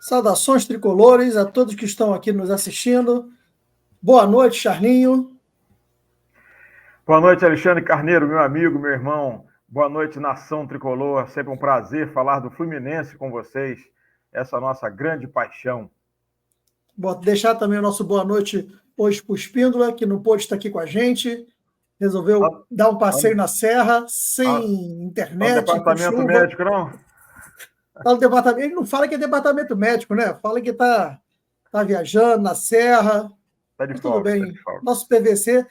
Saudações tricolores a todos que estão aqui nos assistindo. Boa noite, Charlinho. Boa noite, Alexandre Carneiro, meu amigo, meu irmão. Boa noite, nação tricolor. Sempre um prazer falar do Fluminense com vocês. Essa é a nossa grande paixão. Vou deixar também o nosso boa noite hoje para o Espíndola, que não pôde estar aqui com a gente. Resolveu dar um passeio na serra, sem internet, com departamento chuva. médico, não? Fala departamento. Ele não fala que é departamento médico, né? Fala que está viajando na serra. Está de Mas tudo folga, está bem. de folga. Nosso PVC,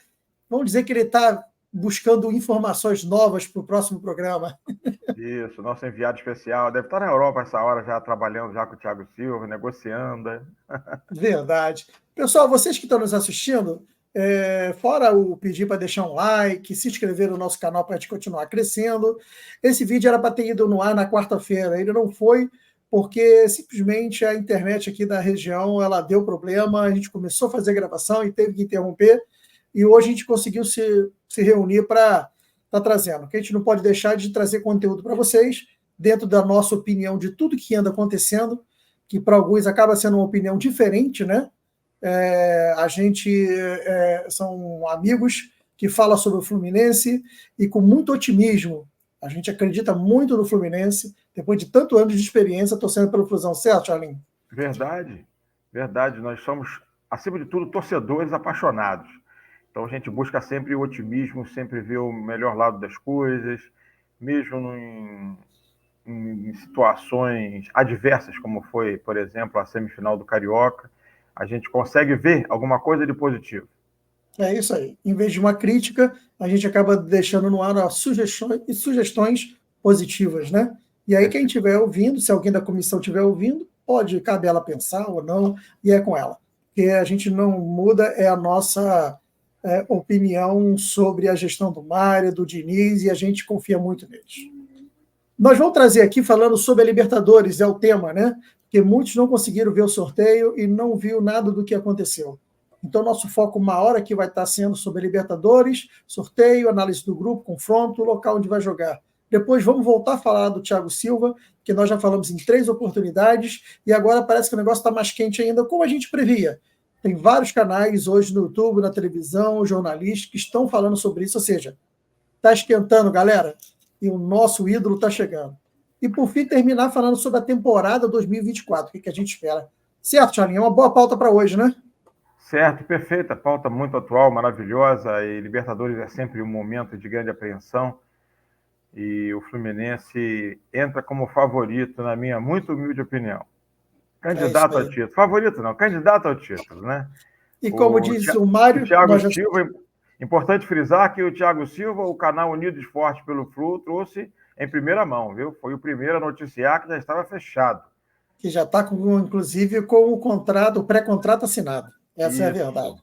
vamos dizer que ele está buscando informações novas para o próximo programa. Isso, nosso enviado especial. Deve estar na Europa essa hora, já trabalhando já com o Thiago Silva, negociando. Verdade. Pessoal, vocês que estão nos assistindo, fora o pedir para deixar um like, se inscrever no nosso canal para a gente continuar crescendo, esse vídeo era para ter ido no ar na quarta-feira, ele não foi, porque simplesmente a internet aqui da região ela deu problema, a gente começou a fazer gravação e teve que interromper, e hoje a gente conseguiu se reunir para estar trazendo. Porque a gente não pode deixar de trazer conteúdo para vocês, dentro da nossa opinião de tudo que anda acontecendo, que para alguns acaba sendo uma opinião diferente, né? A gente são amigos que falam sobre o Fluminense e com muito otimismo. A gente acredita muito no Fluminense, depois de tanto anos de experiência torcendo pelo Flusão, certo, Charlinho? Verdade, verdade. Nós somos, acima de tudo, torcedores apaixonados. Então a gente busca sempre o otimismo, sempre ver o melhor lado das coisas, mesmo em situações adversas, como foi, por exemplo, a semifinal do Carioca, a gente consegue ver alguma coisa de positivo. É isso aí. Em vez de uma crítica, a gente acaba deixando no ar sugestões positivas, né? E aí, quem estiver ouvindo, se alguém da comissão estiver ouvindo, pode caber ela pensar ou não, e é com ela. Porque a gente não muda, é a nossa opinião sobre a gestão do Mário, do Diniz, e a gente confia muito neles. Nós vamos trazer aqui falando sobre a Libertadores, é o tema, né? Porque muitos não conseguiram ver o sorteio e não viu nada do que aconteceu. Então, nosso foco maior aqui vai estar sendo sobre a Libertadores, sorteio, análise do grupo, confronto, local onde vai jogar. Depois vamos voltar a falar do Thiago Silva, que nós já falamos em 3 oportunidades, e agora parece que o negócio está mais quente ainda, como a gente previa. Tem vários canais hoje no YouTube, na televisão, jornalistas que estão falando sobre isso, ou seja, está esquentando, galera, e o nosso ídolo está chegando. E, por fim, terminar falando sobre a temporada 2024, o que a gente espera. Certo, Charlinho? É uma boa pauta para hoje, né? Certo, perfeita, pauta muito atual, maravilhosa, e Libertadores é sempre um momento de grande apreensão, e o Fluminense entra como favorito, na minha muito humilde opinião. Candidato ao título. Favorito não, candidato ao título, né? E como disse o Mário... O Thiago Silva, importante frisar que o Thiago Silva, o canal Unido Esporte pelo Flu, trouxe em primeira mão, viu? Foi o primeiro a noticiar que já estava fechado. Que já está, inclusive, com o pré-contrato assinado. Essa Isso. É a verdade.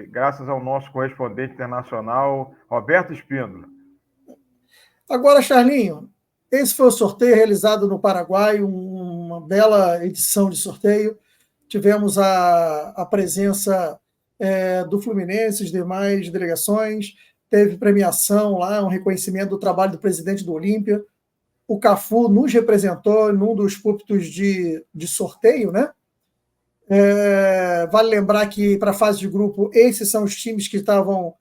Graças ao nosso correspondente internacional, Roberto Espíndola. Agora, Charlinho, esse foi o sorteio realizado no Paraguai, uma bela edição de sorteio. Tivemos a presença do Fluminense, as demais delegações, teve premiação lá, um reconhecimento do trabalho do presidente do Olímpia. O Cafu nos representou num dos púlpitos de sorteio, né? Vale lembrar que, para a fase de grupo, esses são os times que estavam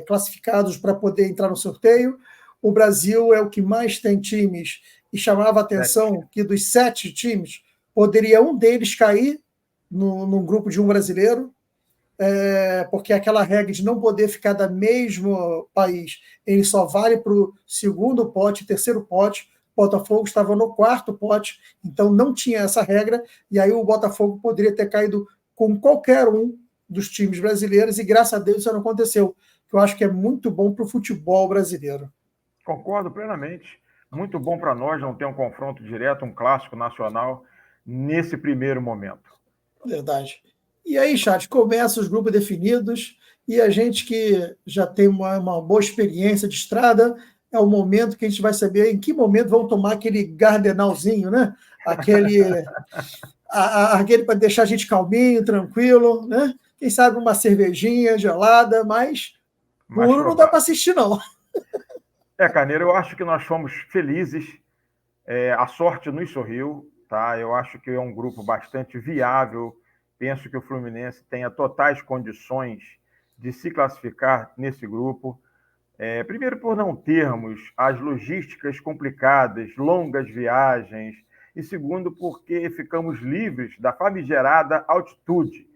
classificados para poder entrar no sorteio. O Brasil é o que mais tem times e chamava a atenção que dos 7 times, poderia um deles cair no grupo de um brasileiro, porque aquela regra de não poder ficar do mesmo país, ele só vale para o segundo pote, terceiro pote. O Botafogo estava no 4º pote, então não tinha essa regra, e aí o Botafogo poderia ter caído com qualquer um dos times brasileiros, e graças a Deus isso não aconteceu, que eu acho que é muito bom para o futebol brasileiro. Concordo plenamente. Muito bom para nós não ter um confronto direto, um clássico nacional, nesse primeiro momento. Verdade. E aí, chat, começa os grupos definidos, e a gente que já tem uma boa experiência de estrada, é o momento que a gente vai saber em que momento vão tomar aquele gardenalzinho, né? Aquele para deixar a gente calminho, tranquilo, né? Quem sabe uma cervejinha gelada, mas puro não dá para assistir, não. Carneiro, eu acho que nós fomos felizes, a sorte nos sorriu, tá? Eu acho que é um grupo bastante viável. Penso que o Fluminense tenha totais condições de se classificar nesse grupo. Primeiro, por não termos as logísticas complicadas, longas viagens, e segundo, porque ficamos livres da famigerada altitude,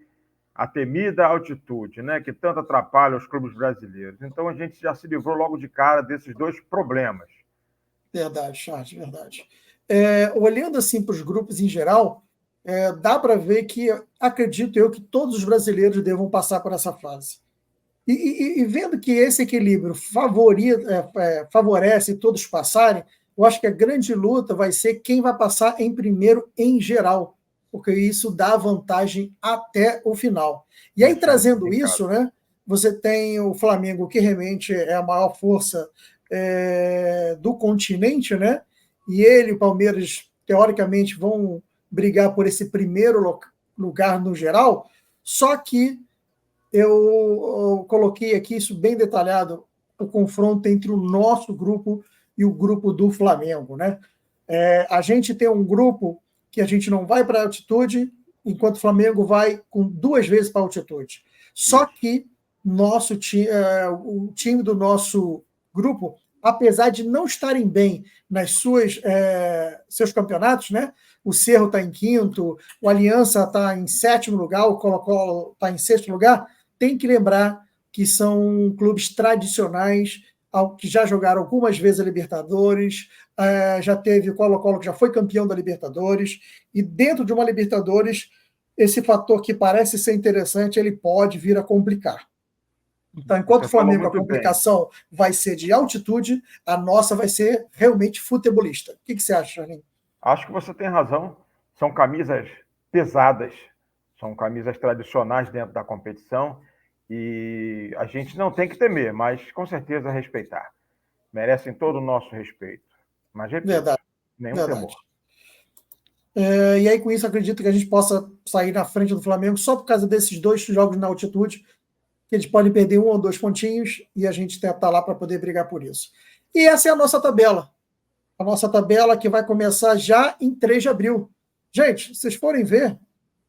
a temida altitude, né, que tanto atrapalha os clubes brasileiros. Então, a gente já se livrou logo de cara desses dois problemas. Verdade, Charles, verdade. Olhando assim para os grupos em geral, dá para ver que, acredito eu, que todos os brasileiros devam passar por essa fase. E vendo que esse equilíbrio favorece todos passarem, eu acho que a grande luta vai ser quem vai passar em primeiro em geral, porque isso dá vantagem até o final. E aí, trazendo isso, né, você tem o Flamengo, que realmente é a maior força do continente, né? E ele e o Palmeiras, teoricamente, vão brigar por esse primeiro lugar no geral, só que eu coloquei aqui isso bem detalhado, o confronto entre o nosso grupo e o grupo do Flamengo, né? A gente tem um grupo que a gente não vai para a altitude, enquanto o Flamengo vai com 2 vezes para a altitude. Só que o time do nosso grupo, apesar de não estarem bem nas seus campeonatos, né? O Cerro está em quinto, o Aliança está em 7º lugar, o Colo-Colo está em 6º lugar. Tem que lembrar que são clubes tradicionais, que já jogaram algumas vezes a Libertadores, já teve o Colo-Colo que já foi campeão da Libertadores, e dentro de uma Libertadores, esse fator que parece ser interessante, ele pode vir a complicar. Então, enquanto o Flamengo, a complicação vai ser de altitude, a nossa vai ser realmente futebolista. O que você acha, Charlinho? Acho que você tem razão. São camisas pesadas, são camisas tradicionais dentro da competição e a gente não tem que temer, mas com certeza respeitar. Merecem todo o nosso respeito. Mas, repito, Verdade. Nenhum temor. E aí, com isso, acredito que a gente possa sair na frente do Flamengo só por causa desses 2 jogos na altitude, que eles podem perder 1 ou 2 pontinhos e a gente está lá para poder brigar por isso. E essa é a nossa tabela. A nossa tabela que vai começar já em 3 de abril. Gente, se vocês forem ver,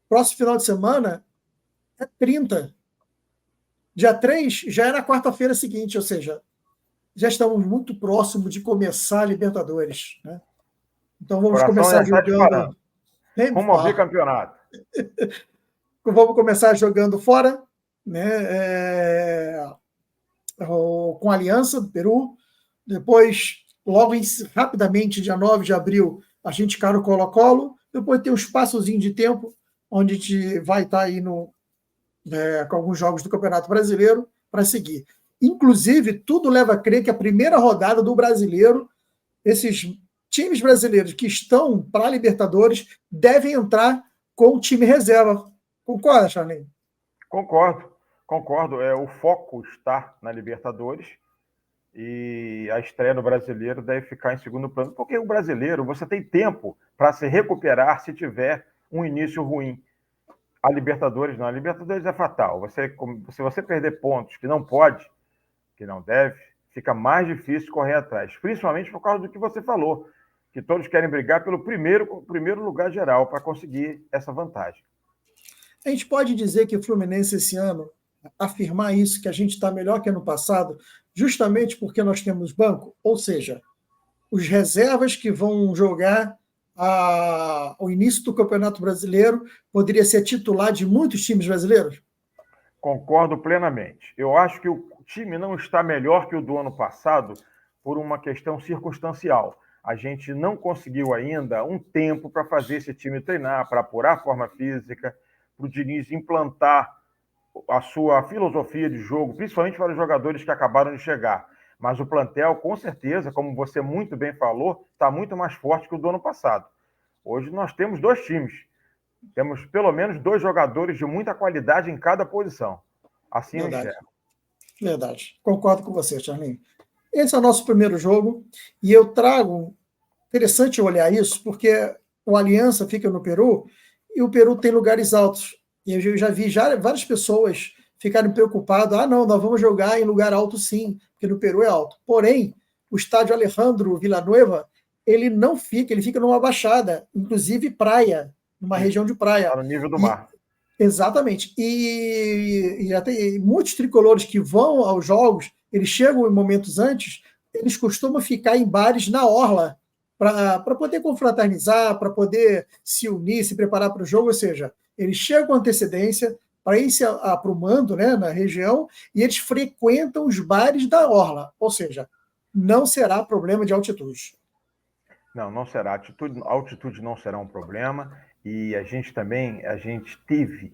próximo final de semana é 30. Dia 3 já é na quarta-feira seguinte, ou seja, já estamos muito próximos de começar a Libertadores, né? Então vamos começar jogando. Vamos ao bicampeonato. Vamos começar jogando fora, né? Com a Aliança do Peru. Depois, rapidamente, dia 9 de abril, a gente cai no Colo-Colo. Depois tem um espaçozinho de tempo, onde a gente vai estar aí com alguns jogos do Campeonato Brasileiro para seguir. Inclusive, tudo leva a crer que a primeira rodada do Brasileiro, esses times brasileiros que estão para a Libertadores devem entrar com o time reserva. Concorda, Charlinho? Concordo. O foco está na Libertadores e a estreia no Brasileiro deve ficar em segundo plano, porque o Brasileiro, você tem tempo para se recuperar se tiver um início ruim. A Libertadores não. A Libertadores é fatal. Se você perder pontos que não pode, que não deve, fica mais difícil correr atrás. Principalmente por causa do que você falou, que todos querem brigar pelo primeiro lugar geral para conseguir essa vantagem. A gente pode dizer que o Fluminense esse ano, afirmar isso, que a gente está melhor que ano passado, justamente porque nós temos banco, ou seja, os reservas que vão jogar ao início do Campeonato Brasileiro poderia ser titular de muitos times brasileiros? Concordo plenamente. Eu acho que o time não está melhor que o do ano passado por uma questão circunstancial. A gente não conseguiu ainda um tempo para fazer esse time treinar, para apurar a forma física, para o Diniz implantar a sua filosofia de jogo, principalmente para os jogadores que acabaram de chegar. Mas o plantel, com certeza, como você muito bem falou, está muito mais forte que o do ano passado. Hoje nós temos 2 times. Temos pelo menos 2 jogadores de muita qualidade em cada posição. Assim eu enxergo. Verdade. Concordo com você, Charlinho. Esse é o nosso primeiro jogo e eu trago... Interessante olhar isso, porque o Aliança fica no Peru e o Peru tem lugares altos. E eu já vi várias pessoas ficarem preocupadas. Não, nós vamos jogar em lugar alto sim, porque no Peru é alto. Porém, o estádio Alejandro Villanueva, ele não fica, ele fica numa baixada, inclusive praia, numa região de praia. Está no nível do mar. Exatamente. E já tem muitos tricolores que vão aos jogos, eles chegam em momentos antes, eles costumam ficar em bares na orla para poder confraternizar, para poder se unir, se preparar para o jogo, ou seja, eles chegam com antecedência para ir se aprumando, né, na região, e eles frequentam os bares da orla, ou seja, não será problema de altitude. Não será. Altitude não será um problema. E a gente teve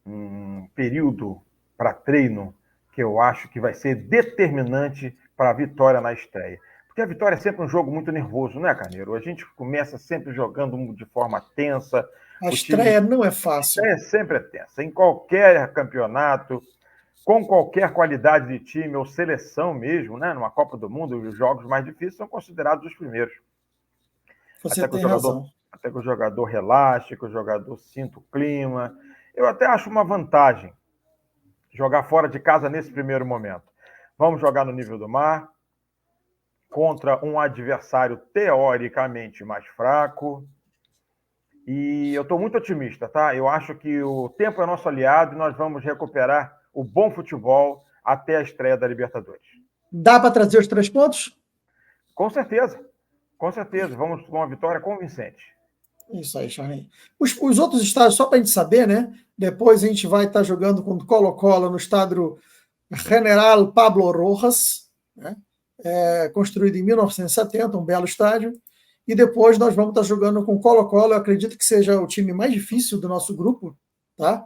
um período para treino que eu acho que vai ser determinante para a vitória na estreia. Porque a vitória é sempre um jogo muito nervoso, né, Carneiro? A gente começa sempre jogando de forma tensa. A estreia não é fácil. A estreia sempre é tensa. Em qualquer campeonato, com qualquer qualidade de time ou seleção mesmo, né? Numa Copa do Mundo, os jogos mais difíceis são considerados os primeiros. Você tem razão. Até que o jogador relaxe, que o jogador sinta o clima. Eu até acho uma vantagem jogar fora de casa nesse primeiro momento. Vamos jogar no nível do mar, contra um adversário teoricamente mais fraco. E eu estou muito otimista, tá? Eu acho que o tempo é nosso aliado e nós vamos recuperar o bom futebol até a estreia da Libertadores. Dá para trazer os 3 pontos? Com certeza. Com certeza. Vamos com uma vitória convincente. Isso aí, Charlinho. Os outros estádios, só para a gente saber, né? Depois a gente vai estar jogando com o Colo-Colo no estádio General Pablo Rojas, né? Construído em 1970, um belo estádio. E depois nós vamos estar jogando com o Colo-Colo, eu acredito que seja o time mais difícil do nosso grupo, tá?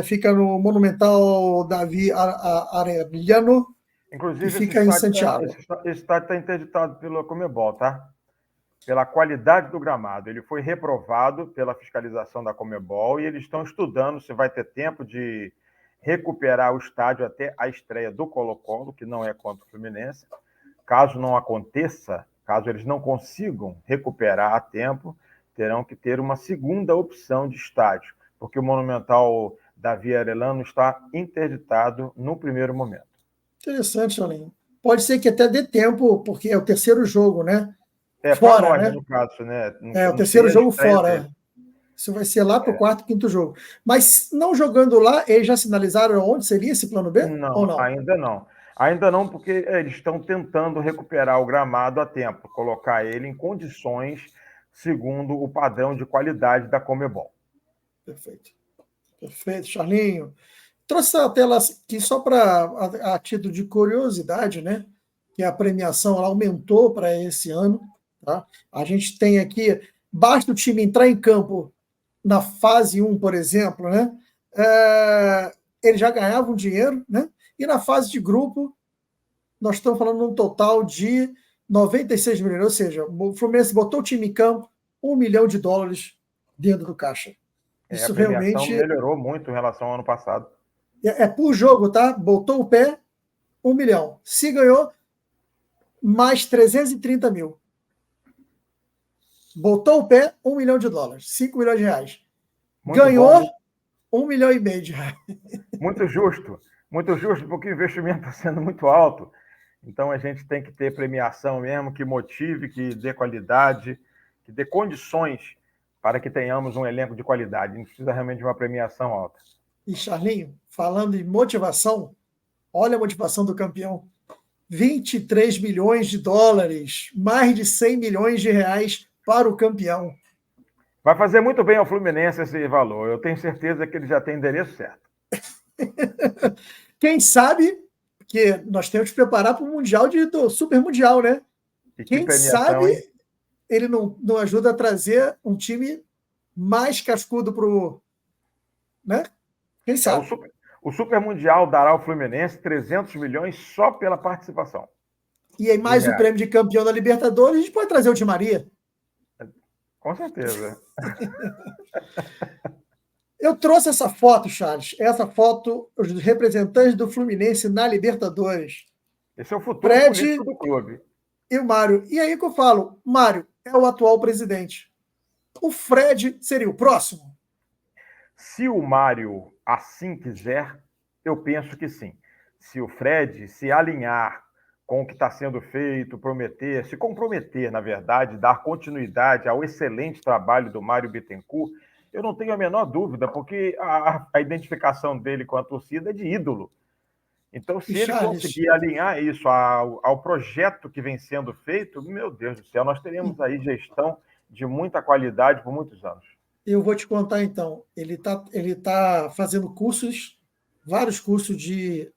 Fica no Monumental Davi Arellano. Inclusive, e fica em Santiago. Esse estádio está interditado pela Conmebol, tá? Pela qualidade do gramado. Ele foi reprovado pela fiscalização da Conmebol e eles estão estudando se vai ter tempo de recuperar o estádio até a estreia do Colo-Colo, que não é contra o Fluminense. Caso não aconteça, caso eles não consigam recuperar a tempo, terão que ter uma segunda opção de estádio, porque o Monumental Davi Arellano está interditado no primeiro momento. Interessante, Charlinho. Pode ser que até dê tempo, porque é o terceiro jogo, né? Fora, nós, né? No caso, né? O terceiro jogo fora. Isso vai ser lá para o quarto, quinto jogo. Mas não jogando lá, eles já sinalizaram onde seria esse plano B? Não, ou não? Ainda não. Ainda não, porque eles estão tentando recuperar o gramado a tempo, colocar ele em condições segundo o padrão de qualidade da Conmebol. Perfeito. Perfeito, Charlinho. Trouxe a tela aqui só para a título de curiosidade, né? Que a premiação ela aumentou para esse ano. Tá? A gente tem aqui, basta o time entrar em campo na fase 1, por exemplo, né? Ele já ganhava um dinheiro, né? E na fase de grupo, nós estamos falando de um total de 96 milhões, ou seja, o Fluminense botou o time em campo, $1 milhão dentro do caixa. Isso a premiação realmente melhorou muito em relação ao ano passado. É por jogo, tá? Botou o pé, 1 milhão. Se ganhou, mais 330 mil. Botou o pé, $1 milhão, $5 milhões. Muito ganhou bom. 1,5 milhão de reais. Muito justo, porque o investimento está sendo muito alto. Então a gente tem que ter premiação mesmo que motive, que dê qualidade, que dê condições para que tenhamos um elenco de qualidade. A gente precisa realmente de uma premiação alta. E Charlinho, falando em motivação, olha a motivação do campeão. 23 milhões de dólares, mais de 100 milhões de reais para o campeão. Vai fazer muito bem ao Fluminense esse valor. Eu tenho certeza que ele já tem endereço certo. Quem sabe, porque nós temos que preparar para o Mundial do Super Mundial, né? Quem sabe hein? Ele não ajuda a trazer um time mais cascudo para o... Né? Quem sabe? O Super Mundial dará ao Fluminense 300 milhões só pela participação. E aí mais o prêmio de campeão da Libertadores, a gente pode trazer o Di Maria. Com certeza. Eu trouxe essa foto, Charles. Essa foto, os representantes do Fluminense na Libertadores. Esse é o futuro político do clube. E o Mário. E aí que eu falo, Mário é o atual presidente. O Fred seria o próximo? Se o Mário assim quiser, eu penso que sim. Se o Fred se alinhar com o que está sendo feito, prometer, se comprometer, na verdade, dar continuidade ao excelente trabalho do Mário Bittencourt, eu não tenho a menor dúvida, porque a identificação dele com a torcida é de ídolo. Então, se ele conseguir alinhar isso ao projeto que vem sendo feito, meu Deus do céu, nós teremos aí gestão de muita qualidade por muitos anos. Eu vou te contar, então. Ele tá fazendo cursos, vários cursos de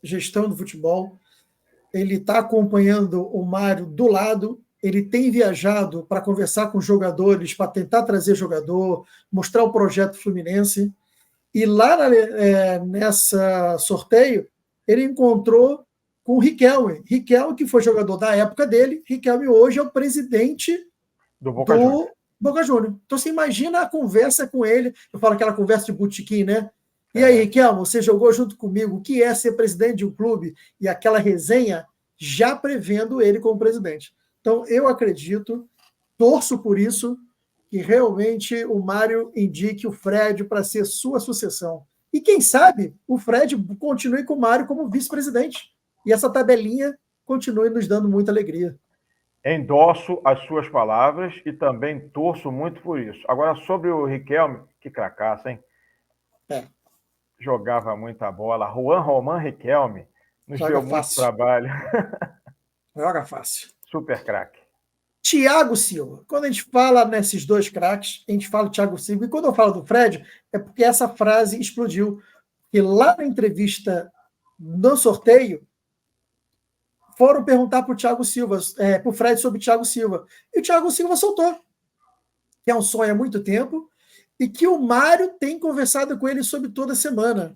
gestão do futebol. Ele está acompanhando o Mário do lado. Ele tem viajado para conversar com jogadores, para tentar trazer jogador, mostrar o projeto Fluminense. E lá nessa sorteio, ele encontrou com o Riquelme. Riquelme, que foi jogador da época dele. Riquelme hoje é o presidente do Boca Juniors. Boca Juniors. Então, você imagina a conversa com ele. Eu falo aquela conversa de botequim, né? E aí, Riquelme, você jogou junto comigo. O que é ser presidente de um clube? E aquela resenha já prevendo ele como presidente. Então, eu acredito, torço por isso, que realmente o Mário indique o Fred para ser sua sucessão. E quem sabe o Fred continue com o Mário como vice-presidente. E essa tabelinha continue nos dando muita alegria. Endosso as suas palavras e também torço muito por isso. Agora, sobre o Riquelme, que cracaço, hein? Jogava muita bola. Juan Román Riquelme nos deu muito trabalho. Joga fácil. Super craque. Thiago Silva. Quando a gente fala nesses dois craques, a gente fala do Thiago Silva. E quando eu falo do Fred, é porque essa frase explodiu. E lá na entrevista, no sorteio, foram perguntar para o Thiago Silva, para o Fred sobre o Thiago Silva. E o Thiago Silva soltou, que é um sonho há muito tempo, e que o Mário tem conversado com ele sobre toda semana.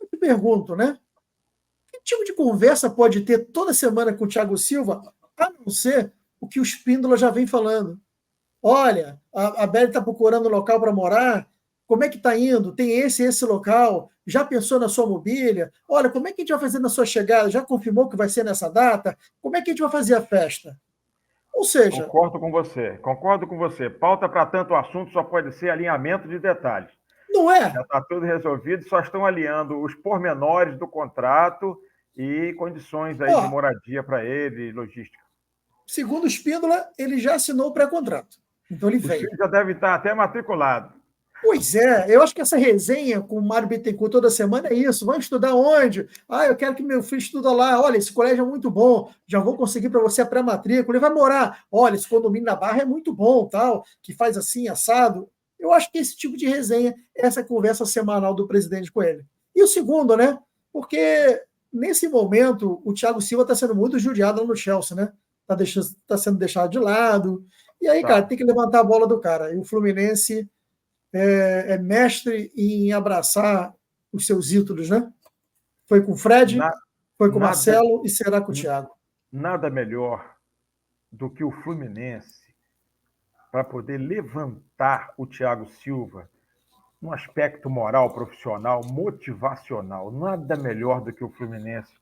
Eu te pergunto, né? Que tipo de conversa pode ter toda semana com o Thiago Silva, a não ser o que o Espíndola já vem falando? Olha, a Beli está procurando um local para morar. Como é que está indo? Tem esse local? Já pensou na sua mobília? Olha, como é que a gente vai fazer na sua chegada? Já confirmou que vai ser nessa data? Como é que a gente vai fazer a festa? Ou seja... Concordo com você. Pauta para tanto assunto só pode ser alinhamento de detalhes. Não é? Já está tudo resolvido, só estão alinhando os pormenores do contrato e condições aí de moradia para ele, logística. Segundo o Espíndola, ele já assinou o pré-contrato. Então ele veio. Já deve estar até matriculado. Pois é, eu acho que essa resenha com o Mário Bittencourt toda semana é isso. Vamos estudar onde? Eu quero que meu filho estude lá. Olha, esse colégio é muito bom. Já vou conseguir para você a pré-matrícula. Ele vai morar. Olha, esse condomínio na Barra é muito bom, tal, que faz assim, assado. Eu acho que esse tipo de resenha é essa conversa semanal do presidente com ele. E o segundo, né? Porque nesse momento o Thiago Silva está sendo muito judiado lá no Chelsea, né? Está sendo deixado de lado. E aí, cara, tem que levantar a bola do cara. E o Fluminense é mestre em abraçar os seus ídolos, né? Foi com o Fred, foi com o Marcelo e será com o Thiago. Nada melhor do que o Fluminense para poder levantar o Thiago Silva no aspecto moral, profissional, motivacional. Nada melhor do que o Fluminense.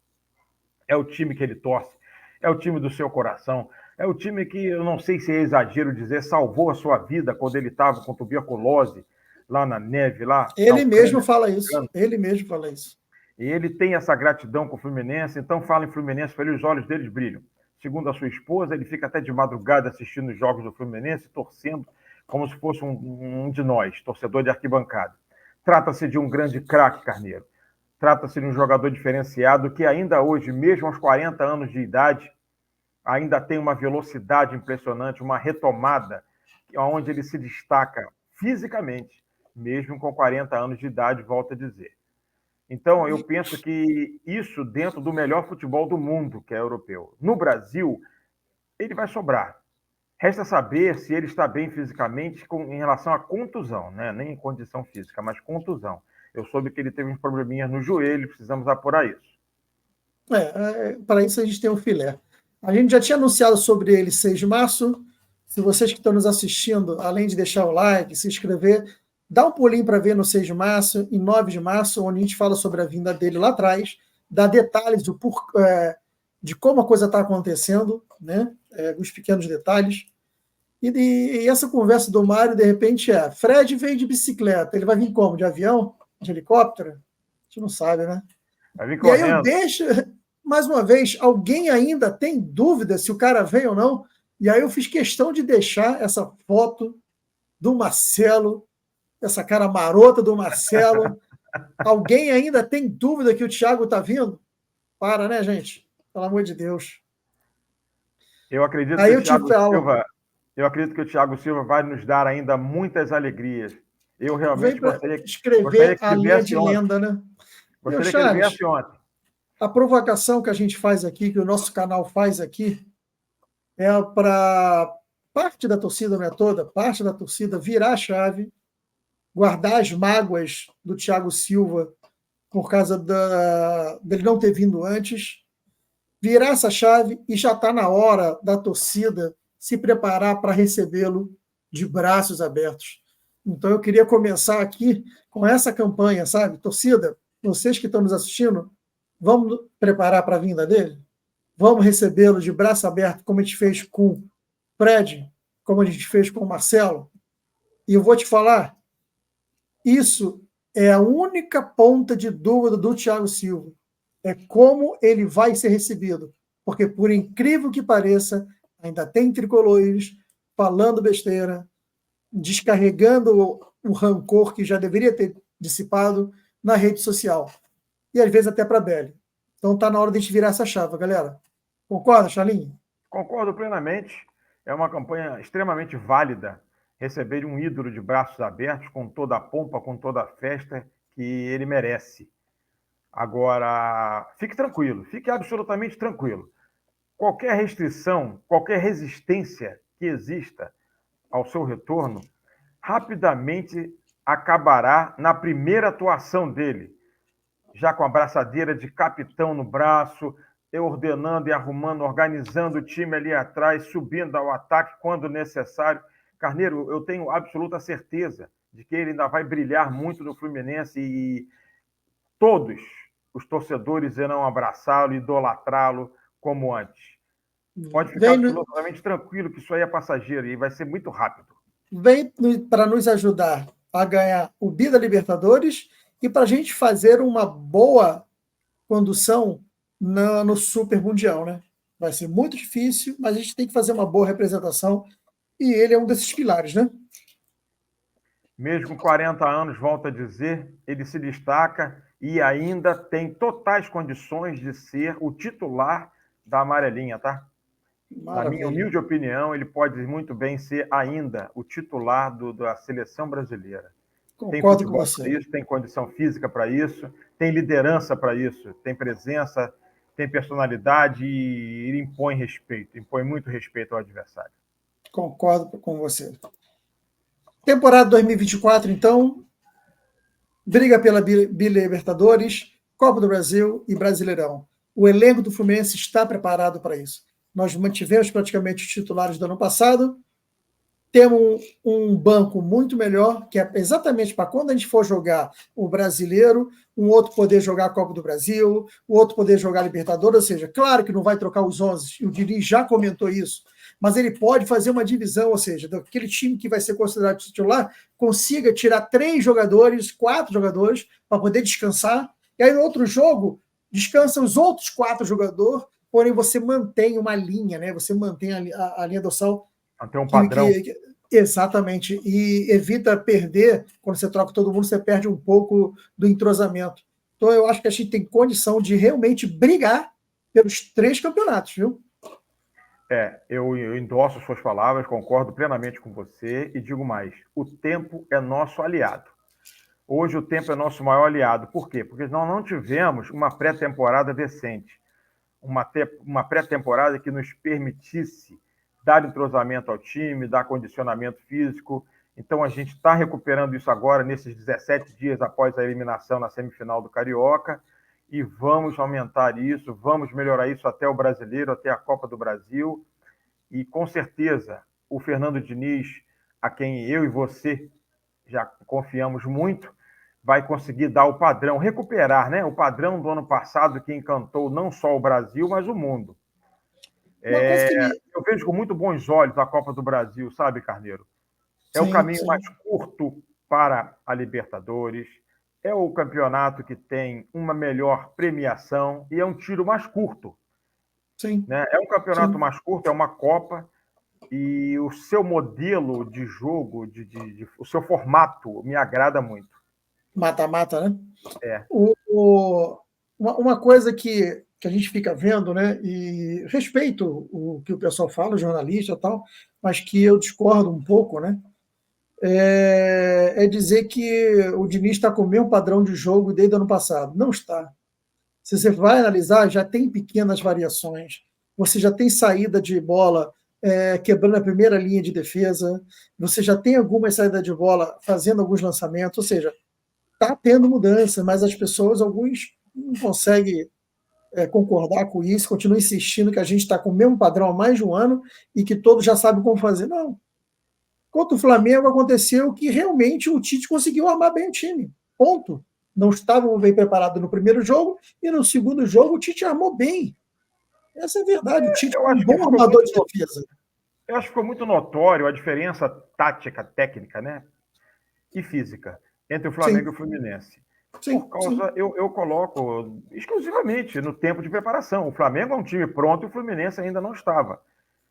É o time que ele torce, é o time do seu coração, é o time que, eu não sei se é exagero dizer, salvou a sua vida quando ele estava com tuberculose lá na neve. Ele mesmo fala isso. Ele mesmo fala isso. E ele tem essa gratidão com o Fluminense, então fala em Fluminense, os olhos deles brilham. Segundo a sua esposa, ele fica até de madrugada assistindo os jogos do Fluminense, torcendo como se fosse um de nós, torcedor de arquibancada. Trata-se de um grande craque, Carneiro. Trata-se de um jogador diferenciado que ainda hoje, mesmo aos 40 anos de idade, ainda tem uma velocidade impressionante, uma retomada, onde ele se destaca fisicamente, mesmo com 40 anos de idade, volto a dizer. Então, eu penso que isso dentro do melhor futebol do mundo, que é europeu. No Brasil, ele vai sobrar. Resta saber se ele está bem fisicamente em relação à contusão, né? Nem em condição física, mas contusão. Eu soube que ele teve uns probleminhas no joelho, precisamos apurar isso. Para isso a gente tem um filé. A gente já tinha anunciado sobre ele 6 de março. Se vocês que estão nos assistindo, além de deixar o like, se inscrever, dá um pulinho para ver no 6 de março e 9 de março, onde a gente fala sobre a vinda dele lá atrás, dá detalhes de como a coisa está acontecendo, né? Os pequenos detalhes. E essa conversa do Mário, de repente, Fred veio de bicicleta, ele vai vir como? De avião? De helicóptero? A gente não sabe, né? Vai vir correndo. E aí eu deixo... mais uma vez, alguém ainda tem dúvida se o cara vem ou não? E aí eu fiz questão de deixar essa foto do Marcelo, essa cara marota do Marcelo. Alguém ainda tem dúvida que o Thiago está vindo? Para, né, gente? Pelo amor de Deus. Eu acredito que Aí o eu te Thiago falo, Silva, eu acredito que o Thiago Silva vai nos dar ainda muitas alegrias. Eu vem realmente para gostaria escrever que a ele linha de viesse ontem. lenda, né? Meu Gostaria que ele Charles, viesse ontem. a provocação que a gente faz aqui, que o nosso canal faz aqui, é para parte da torcida, não é toda, parte da torcida virar a chave, guardar as mágoas do Thiago Silva por causa dele não ter vindo antes, virar essa chave e já está na hora da torcida se preparar para recebê-lo de braços abertos. Então eu queria começar aqui com essa campanha, sabe? Torcida, vocês que estão nos assistindo, vamos preparar para a vinda dele? Vamos recebê-lo de braço aberto, como a gente fez com o Fred, como a gente fez com o Marcelo? E eu vou te falar, isso é a única ponta de dúvida do Thiago Silva. É como ele vai ser recebido. Porque, por incrível que pareça, ainda tem tricolores falando besteira, descarregando o rancor que já deveria ter dissipado na rede social. E às vezes até para a Belly. Então está na hora de a gente virar essa chave, galera. Concorda, Charlinho? Concordo plenamente. É uma campanha extremamente válida receber um ídolo de braços abertos, com toda a pompa, com toda a festa que ele merece. Agora, fique tranquilo, fique absolutamente tranquilo. Qualquer restrição, qualquer resistência que exista ao seu retorno, rapidamente acabará na primeira atuação dele, já com a braçadeira de capitão no braço, ordenando e arrumando, organizando o time ali atrás, subindo ao ataque quando necessário. Carneiro, eu tenho absoluta certeza de que ele ainda vai brilhar muito no Fluminense e todos os torcedores irão abraçá-lo, idolatrá-lo como antes. Pode ficar Vem, absolutamente tranquilo que isso aí é passageiro e vai ser muito rápido. vem para nos ajudar a ganhar o Bi da Libertadores e para a gente fazer uma boa condução no Super Mundial, né? Vai ser muito difícil, mas a gente tem que fazer uma boa representação e ele é um desses pilares, né? Mesmo com 40 anos, volto a dizer, ele se destaca e ainda tem totais condições de ser o titular da amarelinha, tá? Na minha Maravilha. humilde opinião, ele pode muito bem ser ainda o titular da seleção brasileira. Tem Concordo com futebol para você. isso, tem condição física para isso, tem liderança para isso, tem presença, tem personalidade e ele impõe respeito, impõe muito respeito ao adversário. Concordo com você. Temporada 2024, então, briga pela Libertadores, Copa do Brasil e Brasileirão. O elenco do Fluminense está preparado para isso. Nós mantivemos praticamente os titulares do ano passado, temos um banco muito melhor, que é exatamente para quando a gente for jogar o brasileiro, um outro poder jogar a Copa do Brasil, o outro poder jogar a Libertadores, ou seja, claro que não vai trocar os 11, o Diri já comentou isso, mas ele pode fazer uma divisão, ou seja, daquele time que vai ser considerado titular, consiga tirar 3 jogadores, 4 jogadores, para poder descansar, e aí no outro jogo, descansa os outros 4 jogadores, porém você mantém uma linha, né? Você mantém a linha dorsal Manter um padrão. Exatamente, e evita perder, quando você troca todo mundo, você perde um pouco do entrosamento. Então eu acho que a gente tem condição de realmente brigar pelos 3 campeonatos, viu? Eu endosso suas palavras, concordo plenamente com você e digo mais: o tempo é nosso aliado. Hoje o tempo é nosso maior aliado. Por quê? Porque nós não tivemos uma pré-temporada decente, uma pré-temporada que nos permitisse dar entrosamento ao time, dar condicionamento físico. Então a gente está recuperando isso agora, nesses 17 dias após a eliminação na semifinal do Carioca, e vamos aumentar isso, vamos melhorar isso até o Brasileiro, até a Copa do Brasil, e com certeza o Fernando Diniz, a quem eu e você já confiamos muito, vai conseguir dar o padrão, recuperar, né, o padrão do ano passado que encantou não só o Brasil, mas o mundo. Uma coisa que me. Eu vejo com muito bons olhos a Copa do Brasil, sabe, Carneiro? É o Sim, caminho mais sim. curto para a Libertadores, é o campeonato que tem uma melhor premiação e é um tiro mais curto. Sim, Né? É um campeonato sim. mais curto, é uma Copa, e o seu modelo de jogo, o seu formato me agrada muito. Mata-mata, né? É. Uma coisa que a gente fica vendo, né? E respeito o que o pessoal fala, o jornalista e tal, mas que eu discordo um pouco, né? É dizer que o Diniz está com o mesmo padrão de jogo desde o ano passado. Não está. Se você vai analisar, já tem pequenas variações. Você já tem saída de bola quebrando a primeira linha de defesa. Você já tem algumas saídas de bola fazendo alguns lançamentos. Ou seja, está tendo mudança, mas as pessoas, alguns, não conseguem concordar com isso, continuam insistindo que a gente está com o mesmo padrão há mais de um ano e que todos já sabem como fazer. Não. Contra o Flamengo aconteceu que realmente o Tite conseguiu armar bem o time. Ponto. Não estavam bem preparados no primeiro jogo e no segundo jogo o Tite armou bem. Essa é a verdade. O Tite Eu é um acho que bom ficou armador muito, de defesa. eu acho que ficou muito notório a diferença tática, técnica, né? E física entre o Flamengo e Sim, o Fluminense. Por sim, causa, sim. eu coloco exclusivamente no tempo de preparação. O Flamengo é um time pronto e o Fluminense ainda não estava.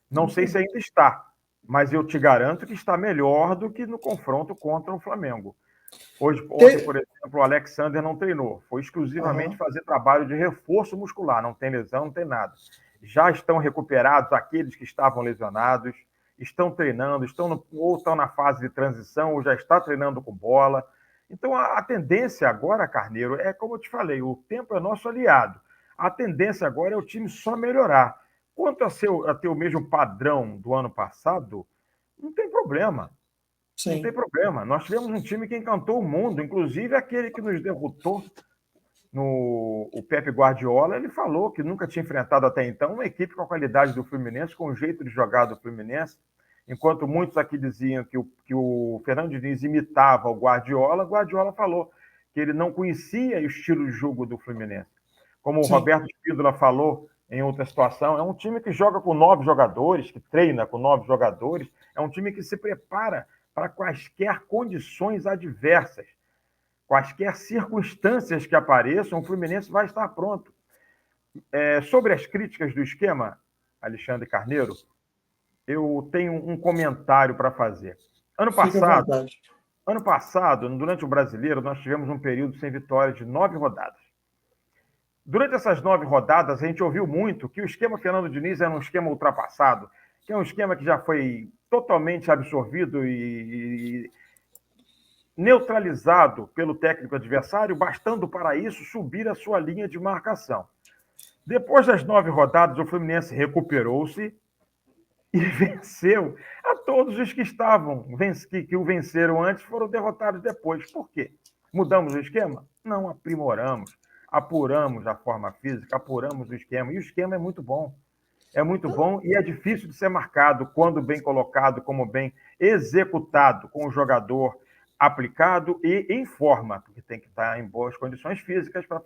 Não sei se ainda está, mas eu te garanto que está melhor do que no confronto contra o Flamengo. Ontem, por exemplo, o Alexander não treinou. Foi exclusivamente Uhum. fazer trabalho de reforço muscular. Não tem lesão, não tem nada. Já estão recuperados aqueles que estavam lesionados, estão treinando, ou estão na fase de transição, ou já está treinando com bola. Então, a tendência agora, Carneiro, é como eu te falei, o tempo é nosso aliado. A tendência agora é o time só melhorar. Quanto a ter o mesmo padrão do ano passado, não tem problema. Não tem Sim. problema. Nós tivemos um time que encantou o mundo, inclusive aquele que nos derrotou no o Pepe Guardiola. Ele falou que nunca tinha enfrentado até então uma equipe com a qualidade do Fluminense, com o jeito de jogar do Fluminense. Enquanto muitos aqui diziam que o Fernando Diniz imitava o Guardiola, Guardiola falou que ele não conhecia o estilo de jogo do Fluminense. Como o Sim. Roberto Espíndola falou em outra situação, é um time que joga com 9 jogadores, que treina com 9 jogadores, é um time que se prepara para quaisquer condições adversas, quaisquer circunstâncias que apareçam, o Fluminense vai estar pronto. Sobre as críticas do esquema, Alexandre Carneiro, eu tenho um comentário para fazer. Ano Fica à passado, vontade. ano passado, durante o Brasileiro, nós tivemos um período sem vitória de 9 rodadas. Durante essas 9 rodadas, a gente ouviu muito que o esquema Fernando Diniz era um esquema ultrapassado, que é um esquema que já foi totalmente absorvido e neutralizado pelo técnico adversário, bastando para isso subir a sua linha de marcação. Depois das 9 rodadas, o Fluminense recuperou-se e venceu a todos os que estavam, que o venceram antes, foram derrotados depois. Por quê? Mudamos o esquema? Não, aprimoramos, apuramos a forma física, apuramos o esquema. E o esquema é muito bom. É muito bom e é difícil de ser marcado quando bem colocado, como bem executado, com o jogador aplicado e em forma, porque tem que estar em boas condições físicas para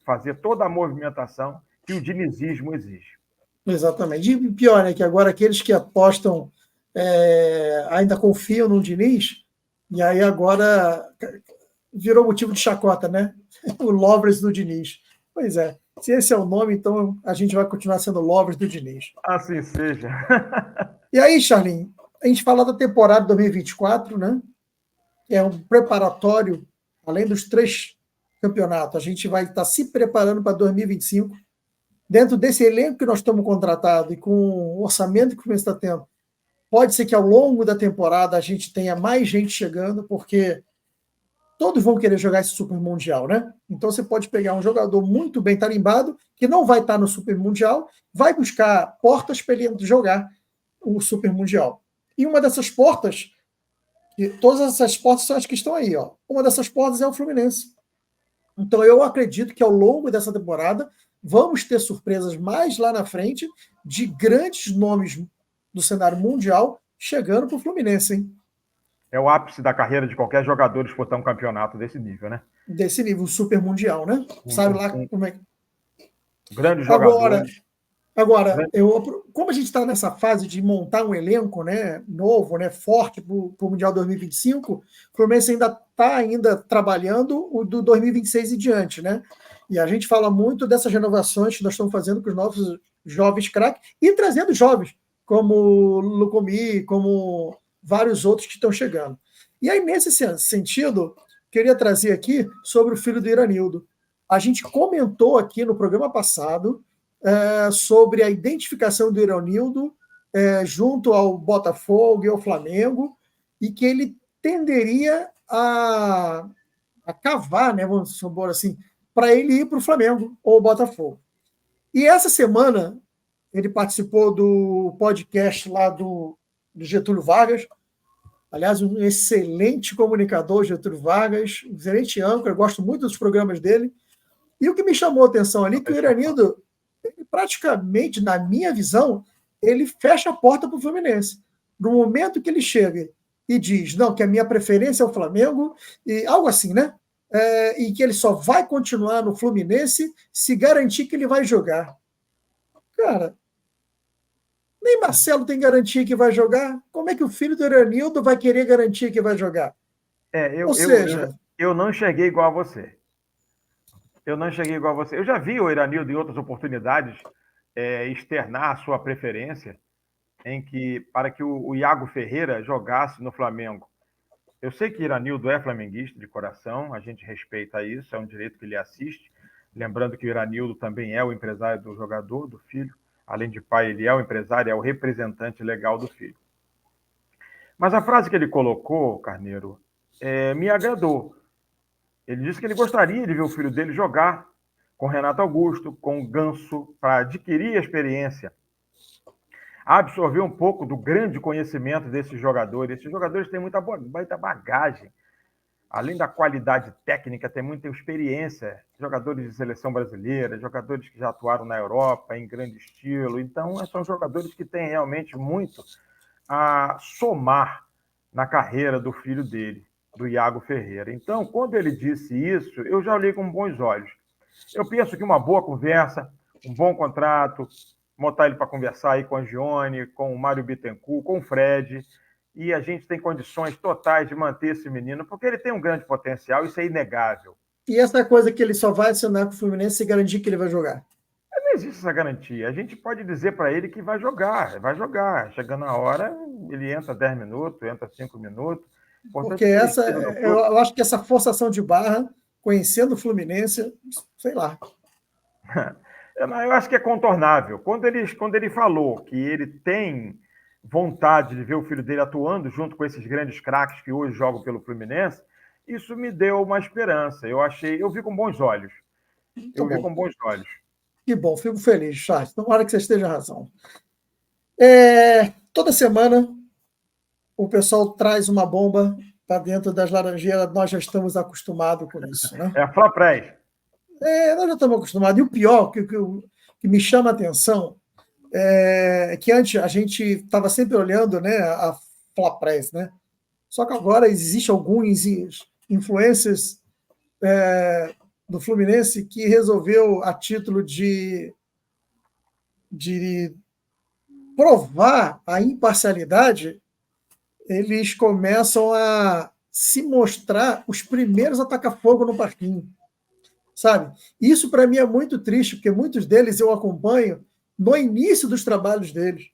fazer toda a movimentação que o dinizismo exige. Exatamente. E pior, né? Que agora aqueles que apostam ainda confiam no Diniz, e aí agora virou motivo de chacota, né? O Lovers do Diniz. Pois é. Se esse é o nome, então a gente vai continuar sendo Lovers do Diniz. Assim seja. E aí, Charlin, a gente fala da temporada 2024, né? É um preparatório, além dos 3 campeonatos, a gente vai estar se preparando para 2025. Dentro desse elenco que nós estamos contratado e com o orçamento que o Fluminense está tendo, pode ser que ao longo da temporada a gente tenha mais gente chegando, porque todos vão querer jogar esse Super Mundial, né? Então você pode pegar um jogador muito bem tarimbado, que não vai estar no Super Mundial, vai buscar portas para ele jogar o Super Mundial. E uma dessas portas, e todas essas portas são as que estão aí, ó. Uma dessas portas é o Fluminense. Então eu acredito que ao longo dessa temporada vamos ter surpresas mais lá na frente de grandes nomes do cenário mundial chegando para o Fluminense, hein? É o ápice da carreira de qualquer jogador disputar um campeonato desse nível, né? Desse nível super mundial, né? Um, Sabe um, lá um como é. grandes Agora, jogadores. Agora, como a gente está nessa fase de montar um elenco, né, novo, né, forte para o Mundial 2025, o Fluminense ainda está trabalhando o do 2026 e diante, né? E a gente fala muito dessas renovações que nós estamos fazendo com os novos jovens craques e trazendo jovens, como o Lucomi, como vários outros que estão chegando. E aí, nesse sentido, queria trazer aqui sobre o filho do Iranildo. A gente comentou aqui no programa passado sobre a identificação do Iranildo junto ao Botafogo e ao Flamengo, e que ele tenderia a cavar, né, vamos supor assim, para ele ir para o Flamengo ou Botafogo. E essa semana ele participou do podcast lá do Getúlio Vargas, aliás, um excelente comunicador, Getúlio Vargas, um excelente âncora, eu gosto muito dos programas dele. E o que me chamou a atenção ali é que o Iranildo, praticamente, na minha visão, ele fecha a porta para o Fluminense. No momento que ele chega e diz, não, que a minha preferência é o Flamengo, e algo assim, né? E que ele só vai continuar no Fluminense se garantir que ele vai jogar. Cara, nem Marcelo tem garantia que vai jogar. Como é que o filho do Iranildo vai querer garantir que vai jogar? Ou seja... Eu não enxerguei igual a você. Eu já vi o Iranildo em outras oportunidades externar a sua preferência para que o Iago Ferreira jogasse no Flamengo. Eu sei que Iranildo é flamenguista de coração, a gente respeita isso, é um direito que ele assiste. Lembrando que o Iranildo também é o empresário do jogador, do filho. Além de pai, ele é o empresário, é o representante legal do filho. Mas a frase que ele colocou, Carneiro, me agradou. Ele disse que ele gostaria de ver o filho dele jogar com Renato Augusto, com o Ganso, para adquirir a experiência, absorver um pouco do grande conhecimento desses jogadores. Esses jogadores têm muita bagagem. Além da qualidade técnica, tem muita experiência. Jogadores de seleção brasileira, jogadores que já atuaram na Europa, em grande estilo. Então, são jogadores que têm realmente muito a somar na carreira do filho dele, do Iago Ferreira. Então, quando ele disse isso, eu já olhei com bons olhos. Eu penso que uma boa conversa, um bom contrato, botar ele para conversar aí com a Gione, com o Mário Bittencourt, com o Fred, e a gente tem condições totais de manter esse menino, porque ele tem um grande potencial, isso é inegável. E essa coisa que ele só vai assinar com o Fluminense se garantir que ele vai jogar? Não existe essa garantia. A gente pode dizer para ele que vai jogar. Chegando a hora, ele entra 10 minutos, entra 5 minutos. Porque eu acho que essa forçação de barra, conhecendo o Fluminense, sei lá. Eu acho que é contornável. Quando ele falou que ele tem vontade de ver o filho dele atuando junto com esses grandes craques que hoje jogam pelo Fluminense, isso me deu uma esperança. Eu vi com bons olhos. Vi com bons olhos. Que bom, fico feliz, Charles. Tomara que você esteja razão. Toda semana o pessoal traz uma bomba para dentro das Laranjeiras, nós já estamos acostumados com isso, né? É a Flaprés. Nós já estamos acostumados. E o pior, que me chama a atenção, é que antes a gente estava sempre olhando, né, a Flaprés, né? Só que agora existem alguns influencers do Fluminense que resolveu, a título de provar a imparcialidade, eles começam a se mostrar os primeiros a tacar fogo no parquinho, sabe? Isso, para mim, é muito triste, porque muitos deles eu acompanho no início dos trabalhos deles.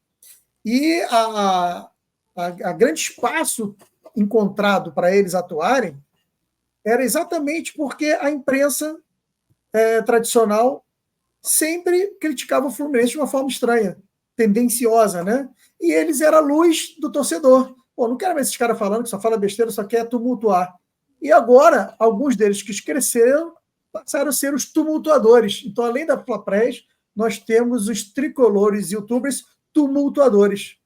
E a grande espaço encontrado para eles atuarem era exatamente porque a imprensa tradicional sempre criticava o Fluminense de uma forma estranha, tendenciosa, né? E eles eram a luz do torcedor. Pô, não quero ver esses caras falando que só fala besteira, só quer tumultuar. E agora, alguns deles que cresceram passaram a ser os tumultuadores. Então, além da Flaprés, nós temos os tricolores youtubers tumultuadores.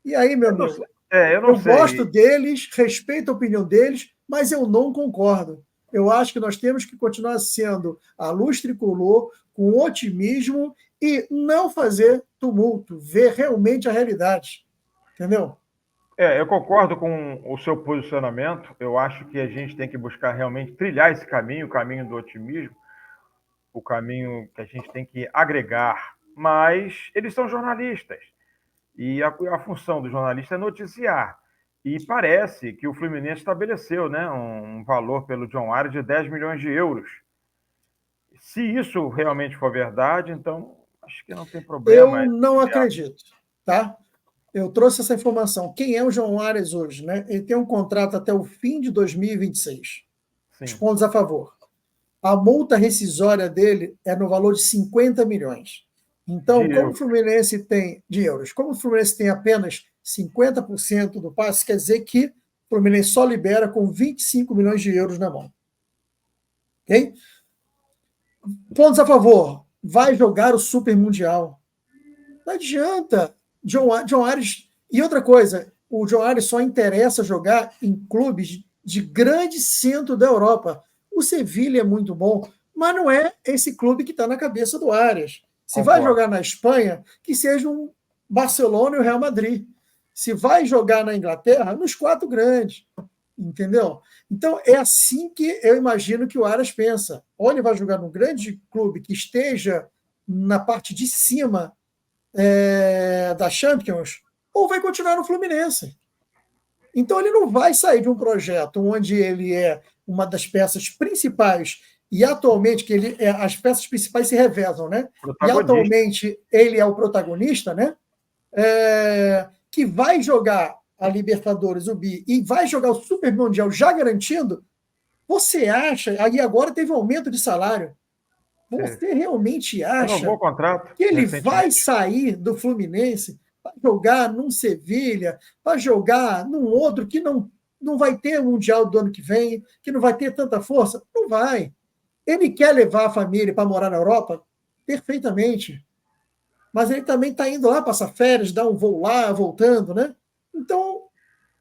E aí, meu amigo, eu gosto deles, respeito a opinião deles, mas eu não concordo. Eu acho que nós temos que continuar sendo a luz tricolor, com otimismo e não fazer tumulto, ver realmente a realidade. Entendeu? Eu concordo com o seu posicionamento. Eu acho que a gente tem que buscar realmente trilhar esse caminho, o caminho do otimismo, o caminho que a gente tem que agregar mas eles são jornalistas. E a função do jornalista é noticiar. E parece que o Fluminense estabeleceu, né, um valor pelo John Ares de 10 milhões de euros. Se isso realmente for verdade, então acho que não tem problema. Eu não acredito, tá? Eu trouxe essa informação. Quem é o João Ares hoje, né? Ele tem um contrato até o fim de 2026. Os Sim. pontos a favor. A multa rescisória dele é no valor de 50 milhões. Então, como o Fluminense tem de euros, como o Fluminense tem apenas 50% do passe, quer dizer que o Fluminense só libera com 25 milhões de euros na mão. Ok? Pontos a favor. Vai jogar o Super Mundial. Não adianta. John Ares. E outra coisa, o John Ares só interessa jogar em clubes de grande centro da Europa. O Sevilha é muito bom, mas não é esse clube que está na cabeça do Ares. Se Concordo. vai jogar na Espanha, que seja um Barcelona e o Real Madrid. Se vai jogar na Inglaterra, nos 4 grandes. Entendeu? Então, é assim que eu imagino que o Aras pensa. Ou ele vai jogar num grande clube que esteja na parte de cima da Champions, ou vai continuar no Fluminense. Então, ele não vai sair de um projeto onde ele é uma das peças principais e atualmente que as peças principais se revezam, né? E atualmente ele é o protagonista, né? Que vai jogar a Libertadores, o Bi, e vai jogar o Super Mundial já garantindo. Você acha, aí agora teve um aumento de salário, você realmente acha que ele vai sair do Fluminense para jogar num Sevilha, para jogar num outro que não vai ter o Mundial do ano que vem, que não vai ter tanta força? Não vai. Ele quer levar a família para morar na Europa? Perfeitamente. Mas ele também está indo lá passar férias, dar um voo lá, voltando, né? Então,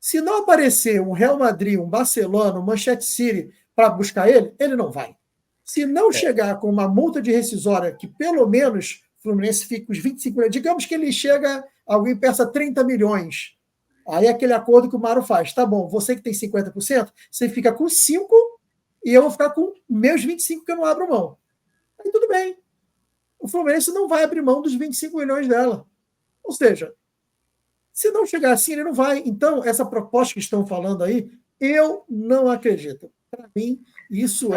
se não aparecer um Real Madrid, um Barcelona, um Manchester City para buscar ele, ele não vai. Se não chegar com uma multa de rescisória que pelo menos o Fluminense fique com os 25 milhões, digamos que ele chega, alguém peça 30 milhões. Aí é aquele acordo que o Mário faz. Tá bom, você que tem 50%, você fica com 5 e eu vou ficar com meus 25 que eu não abro mão. Aí tudo bem. O Fluminense não vai abrir mão dos 25 milhões dela. Ou seja, se não chegar assim, ele não vai. Então, essa proposta que estão falando aí, eu não acredito. Para mim, isso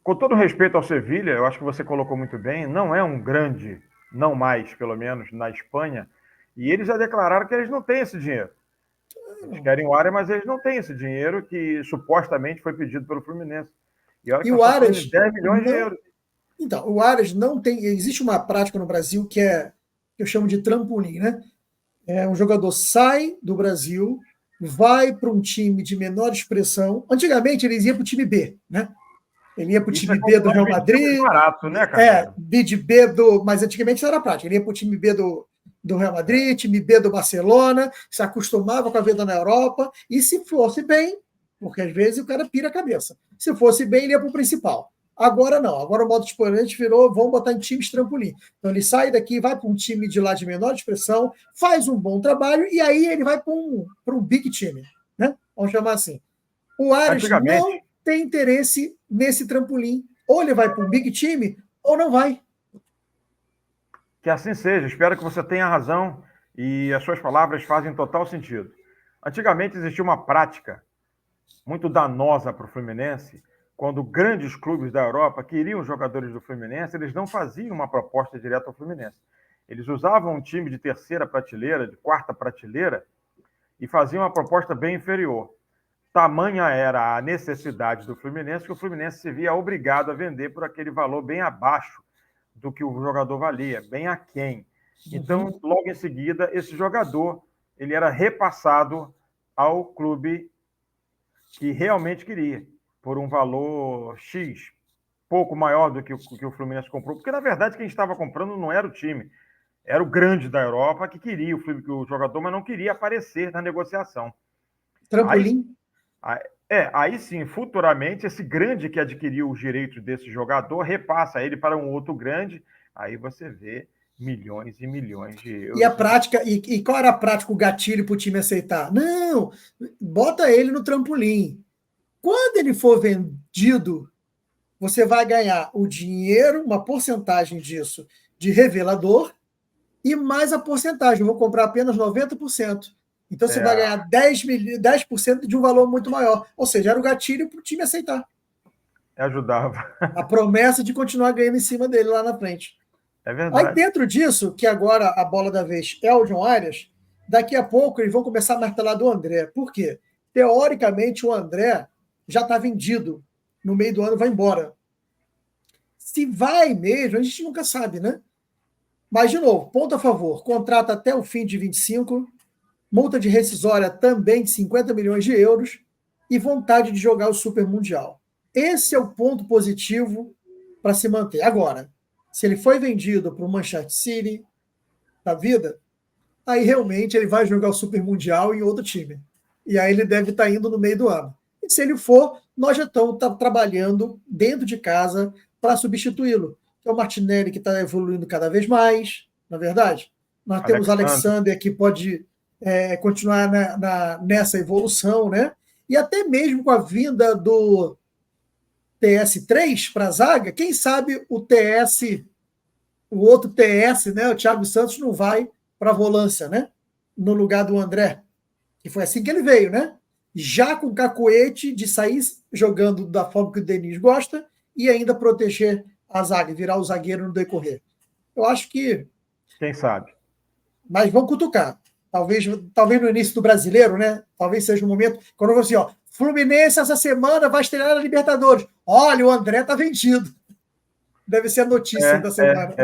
Com todo respeito ao Sevilha, eu acho que você colocou muito bem, não é um grande, não mais, pelo menos, na Espanha, e eles já declararam que eles não têm esse dinheiro. Eles querem o Ares, mas eles não têm esse dinheiro que supostamente foi pedido pelo Fluminense. E o Ares... 10 milhões de euros. Então, o Ares não tem... Existe uma prática no Brasil que eu chamo de trampolim, né? Um jogador sai do Brasil, vai para um time de menor expressão. Antigamente, eles iam para o time B, né? Ele ia para o time B do Real Madrid. Barato, né, cara? B do... Mas antigamente isso era prática. Ele ia para o time B do Real Madrid, time B do Barcelona, se acostumava com a vida na Europa, e se fosse bem, porque às vezes o cara pira a cabeça. Se fosse bem, ele ia para o principal. Agora não, agora o modo expoente virou, vamos botar em times trampolim. Então ele sai daqui, vai para um time de lá de menor expressão, faz um bom trabalho, e aí ele vai para um big time, né? Vamos chamar assim. O Ares não tem interesse nesse trampolim. Ou ele vai para um big time, ou não vai. Que assim seja. Espero que você tenha razão e as suas palavras fazem total sentido. Antigamente existia uma prática muito danosa para o Fluminense, quando grandes clubes da Europa queriam jogadores do Fluminense, eles não faziam uma proposta direta ao Fluminense. Eles usavam um time de terceira prateleira, de quarta prateleira, e faziam uma proposta bem inferior. Tamanha era a necessidade do Fluminense que o Fluminense se via obrigado a vender por aquele valor bem abaixo do que o jogador valia, bem aquém. Então, logo em seguida, esse jogador ele era repassado ao clube que realmente queria, por um valor X, pouco maior do que o Fluminense comprou, porque, na verdade, quem estava comprando não era o time, era o grande da Europa que queria o jogador, mas não queria aparecer na negociação. Trampolim? Aí sim, futuramente, esse grande que adquiriu os direitos desse jogador repassa ele para um outro grande, aí você vê milhões e milhões de euros. E a prática, e qual era a prática, o gatilho para o time aceitar? Não, bota ele no trampolim. Quando ele for vendido, você vai ganhar o dinheiro, uma porcentagem disso, de revelador e mais a porcentagem. Eu vou comprar apenas 90%. Então você vai ganhar 10% de um valor muito maior. Ou seja, era o gatilho para o time aceitar. Ajudava. A promessa de continuar ganhando em cima dele lá na frente. É verdade. Aí dentro disso, que agora a bola da vez é o John Arias, daqui a pouco eles vão começar a martelar do André. Por quê? Teoricamente o André já está vendido. No meio do ano vai embora. Se vai mesmo, a gente nunca sabe, né? Mas, de novo, ponto a favor. Contrato até o fim de 25, multa de rescisória também de 50 milhões de euros e vontade de jogar o Super Mundial. Esse é o ponto positivo para se manter. Agora, se ele foi vendido para o Manchester City da vida, aí realmente ele vai jogar o Super Mundial em outro time. E aí ele deve estar indo no meio do ano. E se ele for, nós já estamos trabalhando dentro de casa para substituí-lo. É o Martinelli que está evoluindo cada vez mais, na verdade. Nós temos o Alexander que pode continuar nessa evolução, né? E até mesmo com a vinda do TS3 para a zaga, quem sabe o outro TS, né, o Thiago Santos, não vai para a volância, né? No lugar do André, que foi assim que ele veio, né? Já com cacoete de sair jogando da forma que o Denis gosta e ainda proteger a zaga, virar o zagueiro no decorrer. Eu acho que... Quem sabe? Mas vamos cutucar. Talvez no início do Brasileiro, né? Talvez seja o momento, quando eu vou assim, ó, Fluminense essa semana vai estrear na Libertadores. Olha, o André tá vendido. Deve ser a notícia da semana.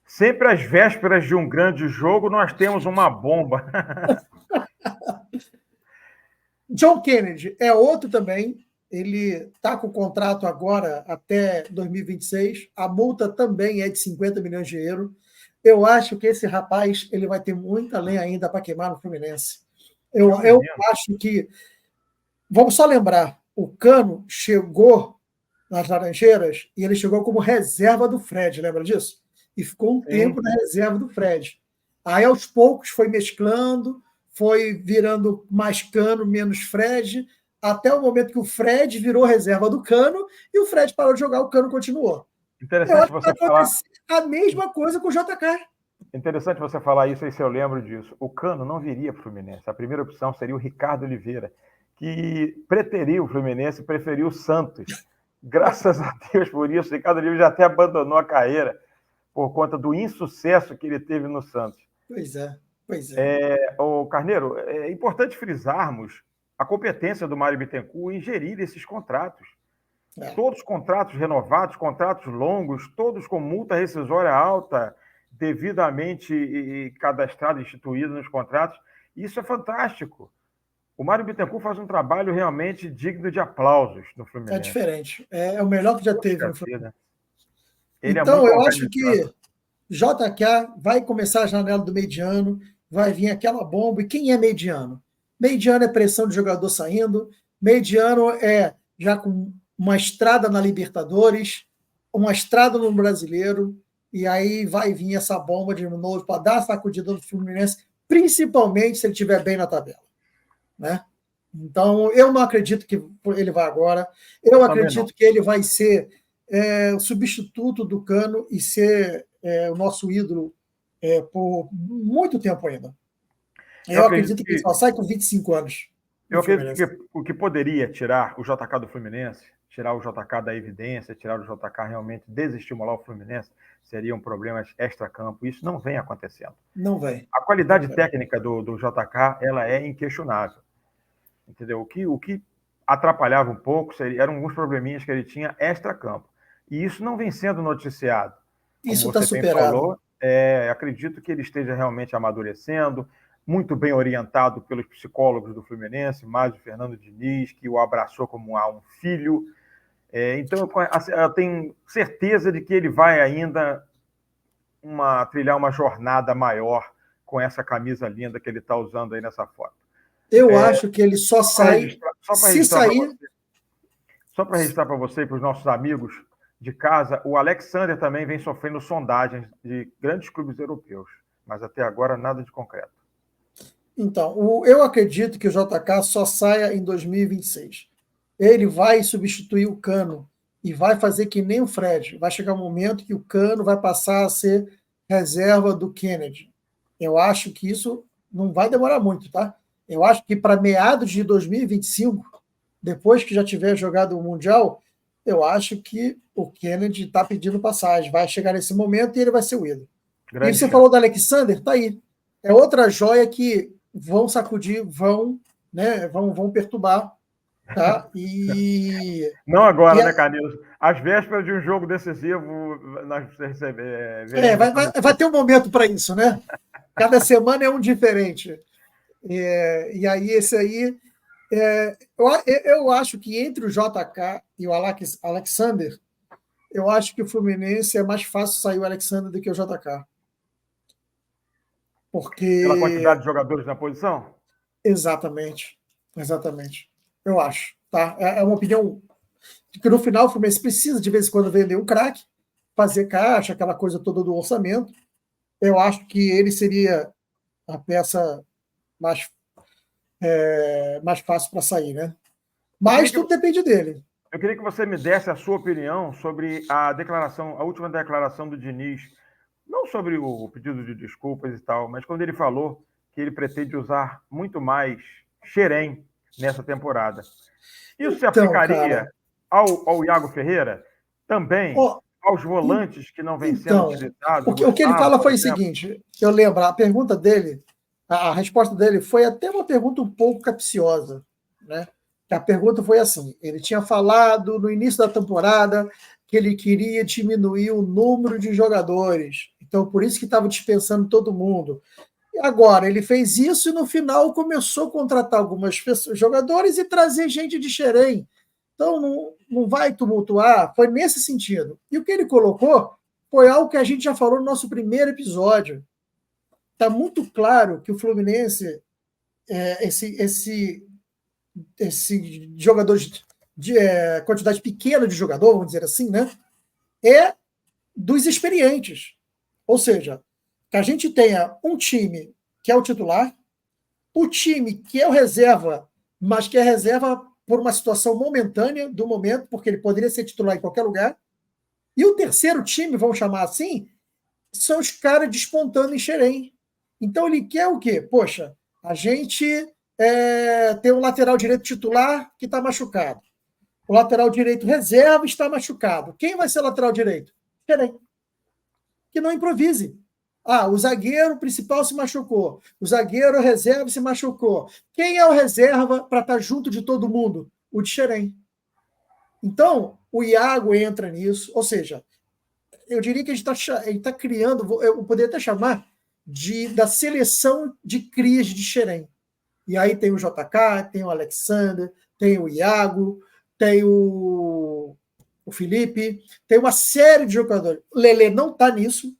Sempre às vésperas de um grande jogo, nós temos uma bomba. John Kennedy é outro também. Ele está com o contrato agora até 2026. A multa também é de 50 milhões de euros. Eu acho que esse rapaz ele vai ter muita lenha ainda para queimar no Fluminense. Eu acho que... Vamos só lembrar, o Cano chegou nas Laranjeiras e ele chegou como reserva do Fred, lembra disso? E ficou um tempo na reserva do Fred. Aí, aos poucos, foi mesclando, foi virando mais Cano, menos Fred, até o momento que o Fred virou reserva do Cano e o Fred parou de jogar, o Cano continuou. Interessante você falar a mesma coisa com o JK. Interessante você falar isso, aí se eu lembro disso. O Cano não viria para o Fluminense. A primeira opção seria o Ricardo Oliveira, que preteriu o Fluminense, preferiu o Santos. Graças a Deus por isso, o Ricardo Oliveira já até abandonou a carreira por conta do insucesso que ele teve no Santos. Pois é. Carneiro, é importante frisarmos a competência do Mário Bittencourt em gerir esses contratos. Todos contratos renovados, contratos longos, todos com multa rescisória alta, devidamente cadastrado, instituído nos contratos. Isso é fantástico. O Mário Bittencourt faz um trabalho realmente digno de aplausos no Fluminense. É diferente. É o melhor que já teve no Fluminense. Então, eu acho que JK vai começar a janela do mediano, vai vir aquela bomba. E quem é mediano? Mediano é pressão de jogador saindo, mediano é já com uma estrada na Libertadores, uma estrada no Brasileiro, e aí vai vir essa bomba de novo para dar a sacudida no Fluminense, principalmente se ele estiver bem na tabela. Né? Então, eu não acredito que ele vá agora. Eu acredito que ele vai ser o substituto do Cano e ser o nosso ídolo por muito tempo ainda. Eu acredito que ele só sai com 25 anos. Eu acredito que o que poderia tirar o JK do Fluminense, tirar o JK da evidência, tirar o JK realmente desestimular o Fluminense, seriam problemas extra-campo. Isso não vem acontecendo. Não vem. A qualidade técnica do JK, ela é inquestionável. Entendeu? O que atrapalhava um pouco eram alguns probleminhas que ele tinha extra-campo. E isso não vem sendo noticiado. Como isso está superado. Falou, acredito que ele esteja realmente amadurecendo, muito bem orientado pelos psicólogos do Fluminense, mais o Fernando Diniz, que o abraçou como um filho. Então, eu tenho certeza de que ele vai ainda trilhar uma jornada maior com essa camisa linda que ele está usando aí nessa foto. Eu acho que ele só sai se sair. Só para registrar para você e para os nossos amigos de casa, o Alexander também vem sofrendo sondagens de grandes clubes europeus, mas até agora nada de concreto. Então, eu acredito que o JK só saia em 2026. Ele vai substituir o Cano e vai fazer que nem o Fred. Vai chegar um momento que o Cano vai passar a ser reserva do Kennedy. Eu acho que isso não vai demorar muito, tá? Eu acho que para meados de 2025, depois que já tiver jogado o Mundial, eu acho que o Kennedy está pedindo passagem. Vai chegar nesse momento e ele vai ser o ídolo. E você falou do Alexander, tá aí. É outra joia que vão sacudir, vão perturbar, tá? E não agora, né, Carlinhos? Às vésperas de um jogo decisivo, nós veremos. Vai ter um momento para isso, né? Cada semana é um diferente. E aí, esse aí. Eu acho que entre o JK e o Alexander, eu acho que o Fluminense é mais fácil sair o Alexander do que o JK. Porque. Pela quantidade de jogadores na posição? Exatamente. Eu acho. Tá? É uma opinião que no final o Fluminense precisa de vez em quando vender um craque, fazer caixa, aquela coisa toda do orçamento. Eu acho que ele seria a peça mais fácil para sair, né? Mas tudo depende dele. Eu queria que você me desse a sua opinião sobre a última declaração do Diniz, não sobre o pedido de desculpas e tal, mas quando ele falou que ele pretende usar muito mais Xerém nessa temporada. Isso se aplicaria ao Iago Ferreira? Também? Aos volantes que não vêm sendo utilizados? O que ele fala foi o seguinte, eu lembro, a pergunta dele, a resposta dele foi até uma pergunta um pouco capciosa, né? A pergunta foi assim, ele tinha falado no início da temporada que ele queria diminuir o número de jogadores, então por isso que estava dispensando todo mundo. E agora, ele fez isso e no final começou a contratar algumas jogadores e trazer gente de Xerém. Então, não vai tumultuar, foi nesse sentido. E o que ele colocou foi algo que a gente já falou no nosso primeiro episódio. Está muito claro que o Fluminense, esse jogador de quantidade pequena de jogador, vamos dizer assim, né, é dos experientes. Ou seja, que a gente tenha um time que é o titular, o time que é o reserva, mas que é reserva por uma situação momentânea do momento, porque ele poderia ser titular em qualquer lugar, e o terceiro time, vamos chamar assim, são os caras despontando em Xerém. Então ele quer o quê? Poxa, a gente tem um lateral direito titular que está machucado. O lateral direito reserva está machucado. Quem vai ser o lateral direito? Xerém. Que não improvise. O zagueiro principal se machucou. O zagueiro reserva se machucou. Quem é o reserva para estar junto de todo mundo? O de Xerém. Então, o Iago entra nisso. Ou seja, eu diria que a gente está criando, eu poderia até chamar da seleção de crias de Xerém. E aí tem o JK, tem o Alexander, tem o Iago, tem o Felipe, tem uma série de jogadores. O Lelê não está nisso,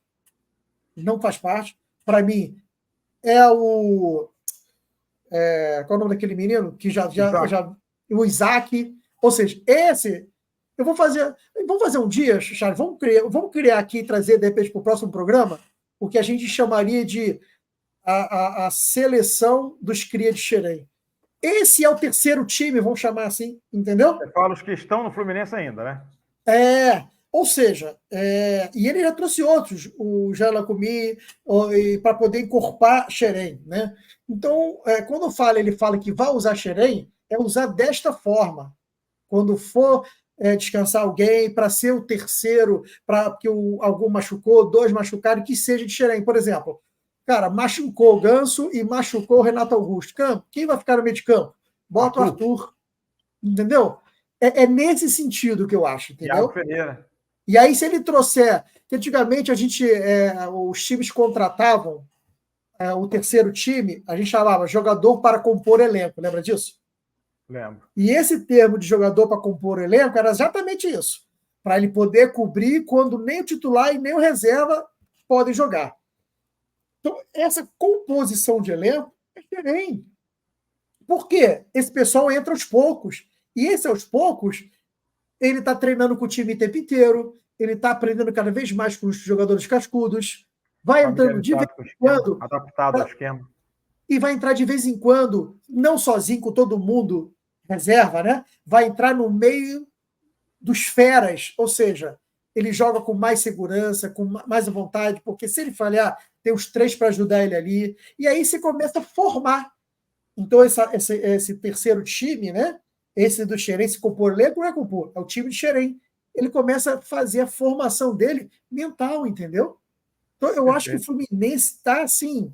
não faz parte. Para mim, qual é o nome daquele menino? Que o Isaac. Ou seja, vamos fazer um dia, Charles, vamos criar aqui e trazer, de repente, para o próximo programa, o que a gente chamaria de a seleção dos cria de Xerém. Esse é o terceiro time, vamos chamar assim, entendeu? Você fala os que estão no Fluminense ainda, né? Ou seja, e ele já trouxe outros, o Jalacumi, para poder encorpar Xerém, né? Então, quando ele fala que vai usar Xerém, é usar desta forma. Quando for descansar alguém, para ser o terceiro, para que algum machucou, dois machucaram, que seja de Xerém. Por exemplo, cara, machucou o Ganso e machucou o Renato Augusto. Quem vai ficar no meio de campo? Bota o Arthur. Entendeu? É nesse sentido que eu acho, entendeu? Iago Ferreira. E aí, se ele trouxer, que antigamente os times contratavam o terceiro time, a gente chamava jogador para compor elenco, lembra disso? Lembro. E esse termo de jogador para compor elenco era exatamente isso, para ele poder cobrir quando nem o titular e nem o reserva podem jogar. Então, essa composição de elenco é diferente. Por quê? Esse pessoal entra aos poucos. E esse aos poucos, ele está treinando com o time o tempo inteiro, ele está aprendendo cada vez mais com os jogadores cascudos, vai entrando de vez em quando. Adaptado ao esquema. E vai entrar de vez em quando, não sozinho com todo mundo reserva, né? Vai entrar no meio dos feras, ou seja, ele joga com mais segurança, com mais vontade, porque se ele falhar, tem os 3 para ajudar ele ali, e aí você começa a formar. Então, esse terceiro time, né? Esse do Xerém, se compor elenco, não é compor, é o time de Xerém. Ele começa a fazer a formação dele mental, entendeu? Então, eu acho que o Fluminense está assim,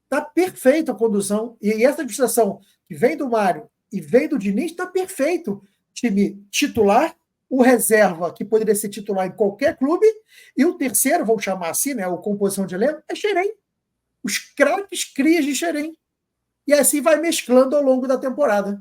está perfeito a condução, e essa administração que vem do Mário e vem do Diniz está perfeito. Time titular, o reserva, que poderia ser titular em qualquer clube, e o terceiro, vamos chamar assim, né, a composição de elenco, é Xerém. Os craques crias de Xerém. E assim vai mesclando ao longo da temporada.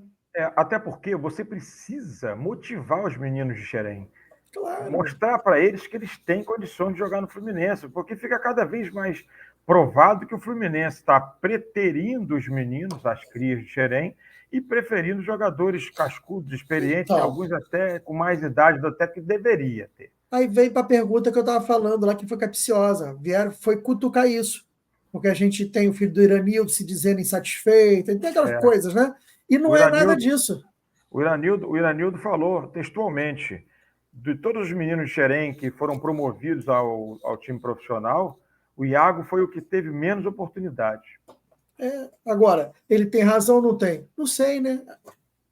Até porque você precisa motivar os meninos de Xerém. Claro. Mostrar para eles que eles têm condições de jogar no Fluminense, porque fica cada vez mais provado que o Fluminense está preterindo os meninos, as crias de Xerém, e preferindo jogadores cascudos, experientes, Então, alguns até com mais idade até que deveria ter. Aí vem para a pergunta que eu estava falando lá, que foi capciosa. Foi cutucar isso. Porque a gente tem o filho do Iranildo se dizendo insatisfeito, tem aquelas coisas, né? E não é nada disso. O Iranildo falou textualmente: de todos os meninos de Xerém que foram promovidos ao time profissional, o Iago foi o que teve menos oportunidade. Agora, ele tem razão ou não tem? Não sei, né?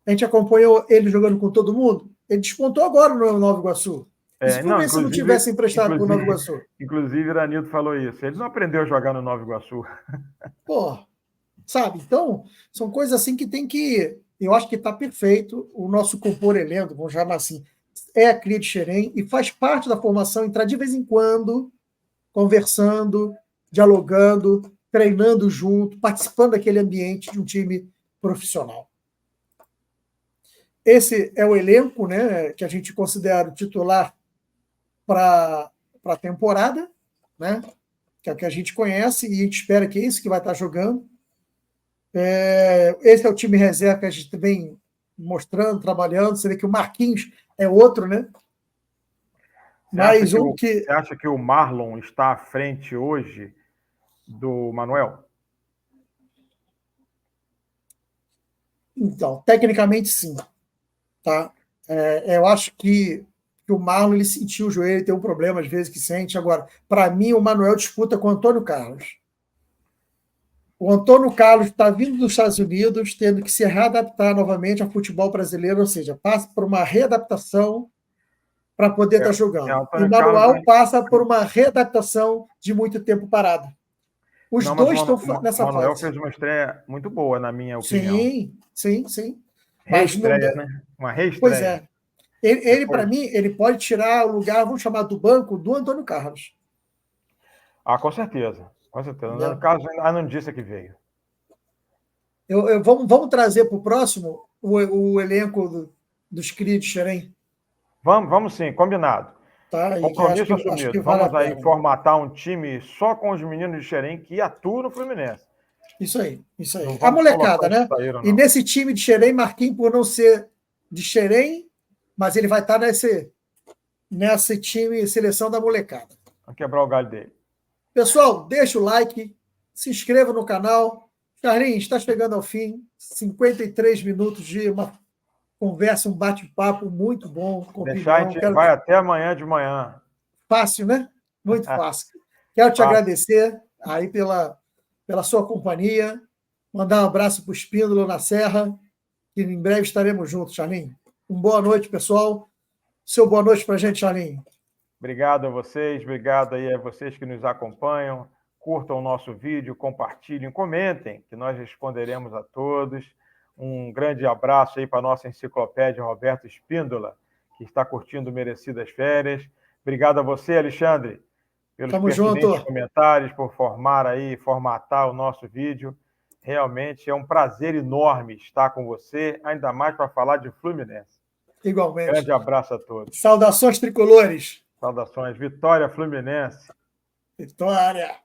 A gente acompanhou ele jogando com todo mundo. Ele despontou agora no Nova Iguaçu. E se o Fluminense não tivesse emprestado para o Nova Iguaçu? Inclusive, o Iranildo falou isso. Ele não aprendeu a jogar no Nova Iguaçu. Pô, sabe? Então, são coisas assim que tem que... Eu acho que está perfeito o nosso compor elenco, vamos chamar assim. É a cria de Xerém e faz parte da formação entrar de vez em quando, conversando, dialogando, treinando junto, participando daquele ambiente de um time profissional. Esse é o elenco, né, que a gente considera o titular para a temporada, né, que é o que a gente conhece e a gente espera que é isso que vai estar jogando. Esse é o time reserva que a gente vem mostrando, trabalhando. Você vê que o Marquinhos é outro, né? Você acha que o Marlon está à frente hoje do Manuel? Então, tecnicamente, sim. Tá? Eu acho que o Marlon ele sentiu o joelho, tem um problema às vezes que sente. Agora, para mim, o Manuel disputa com o Antônio Carlos. O Antônio Carlos está vindo dos Estados Unidos, tendo que se readaptar novamente ao futebol brasileiro, ou seja, passa por uma readaptação para poder estar jogando. E o Manuel passa por uma readaptação de muito tempo parado. Os dois estão nessa fase. O Manuel fez uma estreia muito boa, na minha opinião. Sim. Reestreia, né? Uma reestreia. Pois é. Ele para mim, ele pode tirar o lugar, vamos chamar do banco, do Antônio Carlos. Com certeza. Com certeza. O Antônio Carlos ainda não disse que veio. Vamos trazer para o próximo o elenco dos cria de Xerém? Vamos sim, combinado. Tá, compromisso assumido. Vamos aí formatar um time só com os meninos de Xerém que atuam no Fluminense. Isso aí. A molecada, né? E nesse time de Xerém, Marquinhos, por não ser de Xerém, mas ele vai estar nesse time, seleção da molecada. Vamos quebrar o galho dele. Pessoal, deixa o like, se inscreva no canal. Carlinhos, está chegando ao fim. 53 minutos de uma conversa, um bate-papo muito bom. Deixar, a gente vai até amanhã de manhã. Fácil, né? Muito fácil. Quero te agradecer aí pela sua companhia. Mandar um abraço para o Espíndola na Serra, que em breve estaremos juntos, Charlinho. Boa noite, pessoal. Seu boa noite para a gente, Charlinho. Obrigado a vocês, obrigado aí a vocês que nos acompanham. Curtam o nosso vídeo, compartilhem, comentem, que nós responderemos a todos. Um grande abraço aí para a nossa enciclopédia Roberto Espíndola, que está curtindo merecidas férias. Obrigado a você, Alexandre, pelos pertinentes comentários, por formatar o nosso vídeo. Realmente é um prazer enorme estar com você, ainda mais para falar de Fluminense. Igualmente. Grande abraço a todos. Saudações tricolores. Saudações. Vitória Fluminense. Vitória.